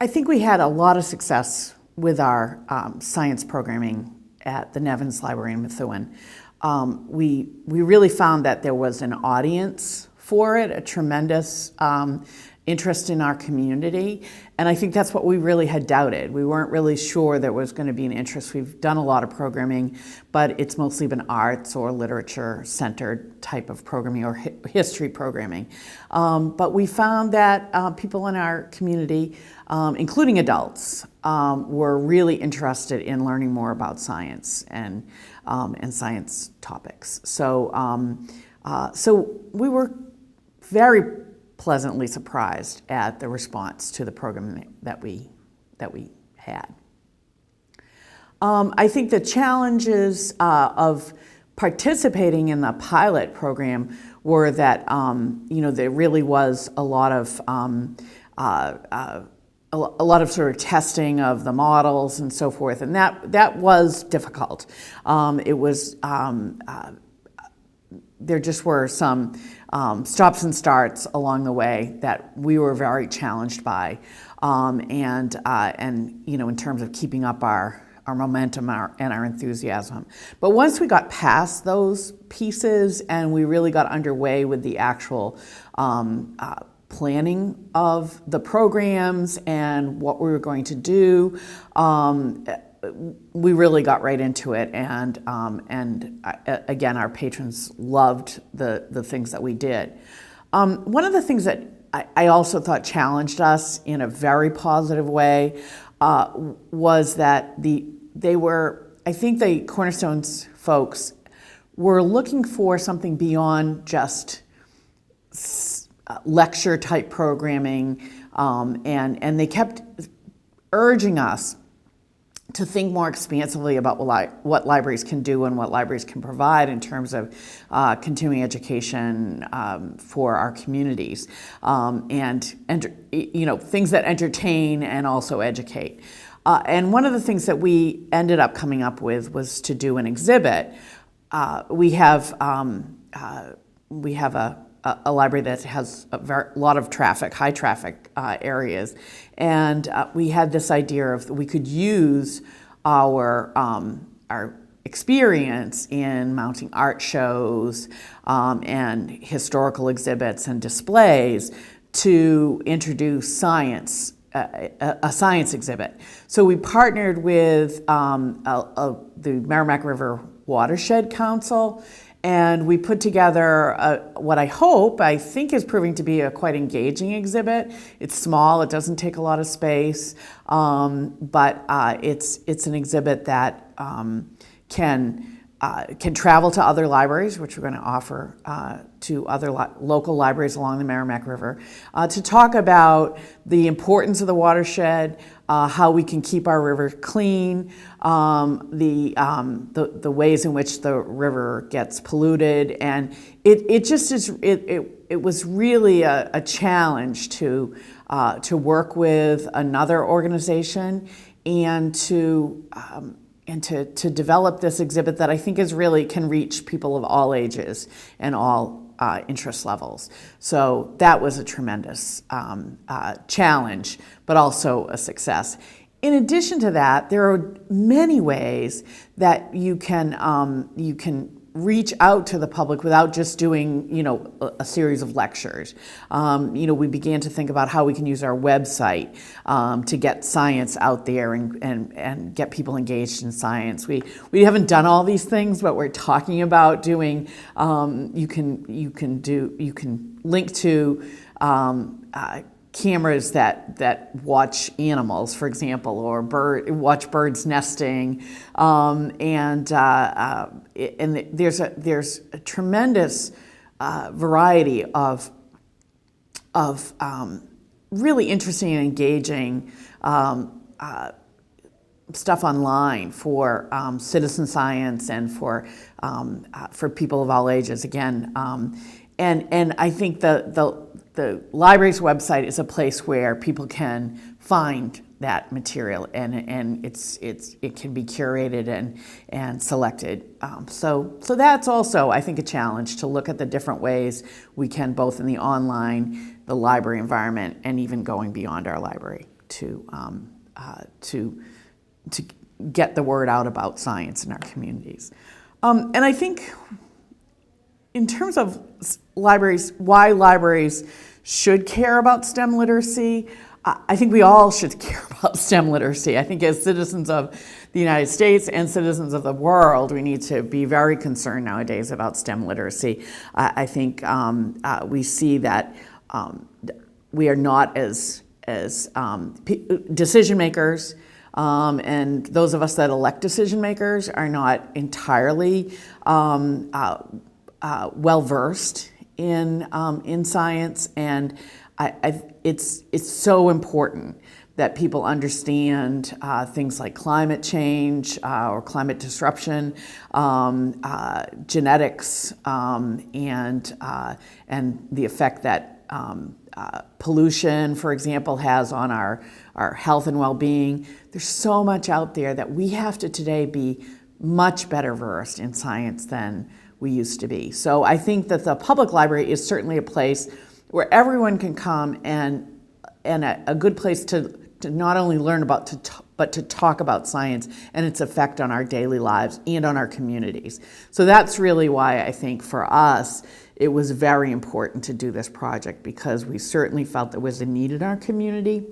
I think we had a lot of success with our science programming at the Nevins Library in Methuen. We really found that there was an audience for it, a tremendous interest in our community, and I think that's what we really had doubted. We weren't really sure there was going to be an interest. We've done a lot of programming, but it's mostly been arts or literature-centered type of programming or history programming. But we found that people in our community, including adults, were really interested in learning more about science and science topics. So we were very pleasantly surprised at the response to the program that we had. I think the challenges of participating in the pilot program were that there really was a lot of sort of testing of the models and so forth, and that was difficult. There just were some stops and starts along the way that we were very challenged by, and in terms of keeping up our momentum and our enthusiasm. But once we got past those pieces and we really got underway with the actual planning of the programs and what we were going to do, we really got right into it, and again, our patrons loved the things that we did. One of the things that I also thought challenged us in a very positive way was that I think the Cornerstones folks were looking for something beyond just lecture type programming, and they kept urging us to think more expansively about what libraries can do and what libraries can provide in terms of continuing education for our communities, and things that entertain and also educate. And one of the things that we ended up coming up with was to do an exhibit. We have a library that has a lot of traffic, high traffic areas, and we had this idea of we could use our experience in mounting art shows and historical exhibits and displays to introduce science, a science exhibit. So we partnered with the Merrimack River Watershed Council, and we put together what I think is proving to be a quite engaging exhibit. It's small, it doesn't take a lot of space, but it's an exhibit that can travel to other libraries, which we're going to offer to other local libraries along the Merrimack River, to talk about the importance of the watershed, how we can keep our river clean, the ways in which the river gets polluted, and it was really a challenge to work with another organization and to develop this exhibit that I think can reach people of all ages and all interest levels. So that was a tremendous challenge, but also a success. In addition to that, there are many ways that you can reach out to the public without just doing, a series of lectures. We began to think about how we can use our website to get science out there and get people engaged in science. We haven't done all these things, but we're talking about doing. You can link to cameras that watch animals, for example, or watch birds nesting, and there's a tremendous variety of really interesting and engaging stuff online for citizen science and for people of all ages. Again, and I think the library's website is a place where people can find that material, and it can be curated and selected. So that's also, I think, a challenge to look at the different ways we can, both in the online, the library environment, and even going beyond our library. to get the word out about science in our communities. And I think in terms of libraries, why libraries should care about STEM literacy, I think we all should care about STEM literacy. I think as citizens of the United States and citizens of the world, we need to be very concerned nowadays about STEM literacy. I think we see that we are not as decision makers, and those of us that elect decision makers are not entirely well versed in science, and it's so important that people understand things like climate change or climate disruption, genetics, and the effect that pollution, for example, has on our health and well-being. There's so much out there that we have to today be much better versed in science than we used to be. So I think that the public library is certainly a place where everyone can come and a good place to not only learn about, but to talk about science and its effect on our daily lives and on our communities. So that's really why I think for us, it was very important to do this project, because we certainly felt there was a need in our community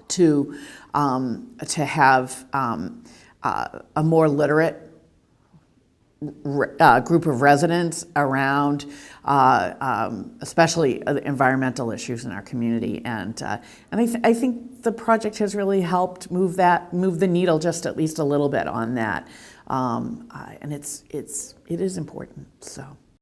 to have a more literate group of residents around, especially environmental issues in our community, and I think the project has really helped move the needle just at least a little bit on that, and it is important. So.